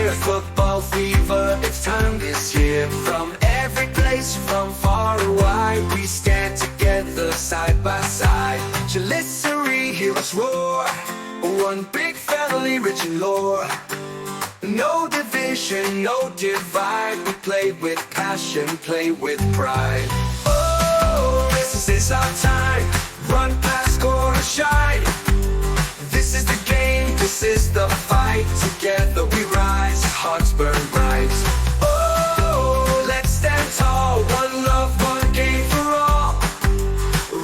cheer, football fever, it's time this year. From every place, from far and wide, we stand together side by side. Chalissery, hear us roar, one big family rich in lore. No division, no divide, we play with passion, play with pride. Oh, this is our time, run, pass, score, and shine. This is the game, this is the fight. Together we rise, hearts burn bright. Oh, let's stand tall, one love, one game for all.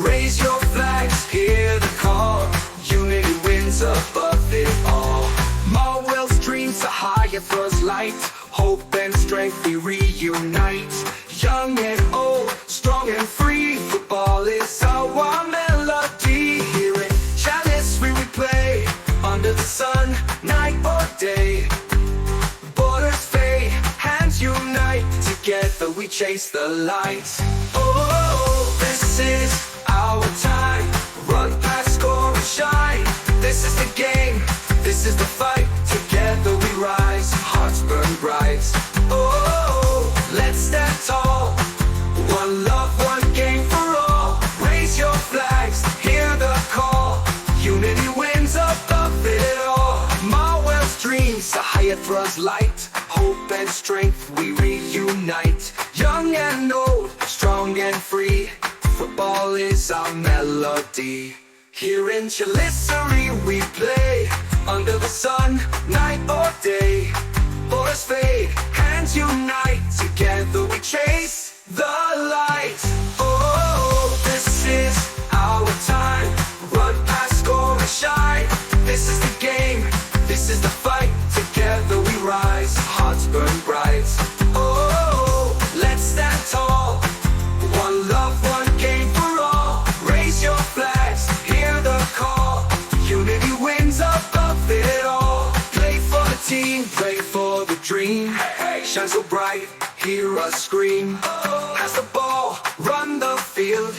Raise your flags, hear the call. Unity wins above it all. Marwell's dreams, Sahayathra's light. Hope and strength we reunite. Young and old, strong and free, football is our melody. Here in Chalissery we play, under the sun, night or day. Borders fade, hands unite, together we chase the light. Oh, this is our time, run, pass, score, and shine. This is the game, this is the fight. Together we rise, hearts burn bright. Oh, let's stand tall, one love, one game for all. Raise your flags, hear the call. Unity wins above it all. Marwell's dreams, Sahayathra's light. Hope and strength we reunite. Young and old, strong and free, football is our melody. Here in Chalissery we play, under the sun, night or day. Borders fade, hands unite, together we chase the light. Oh, this is our time, run, pass, score, and shine. This is the game, this is the fight. Together we rise, hearts burn bright. Oh, let's stand tall, one love, one game for all. Raise your flags, hear the call. Unity wins above it all. Play for the team, play for the dream. Shine so bright, hear us scream. Pass the ball, run the field.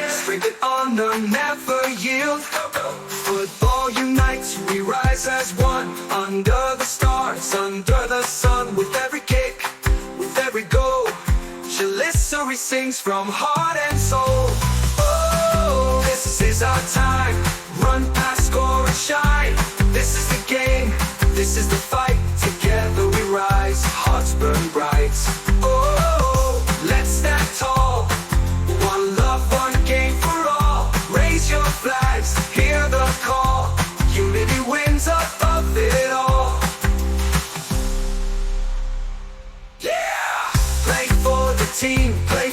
Strength and honor never yield. Football unites, we rise as one. Under the stars, under the sun. With every kick, with every goal, Chalissery sings from heart and soul. Oh, this is our time, run, pass, score, and shine. This is the game, this is the fight. Together we rise, hearts burn bright. Oh, let's stand tall, one love, one game for all. Raise your flags, hear the call. Unity wins above it all. Yeah! Play for the team, play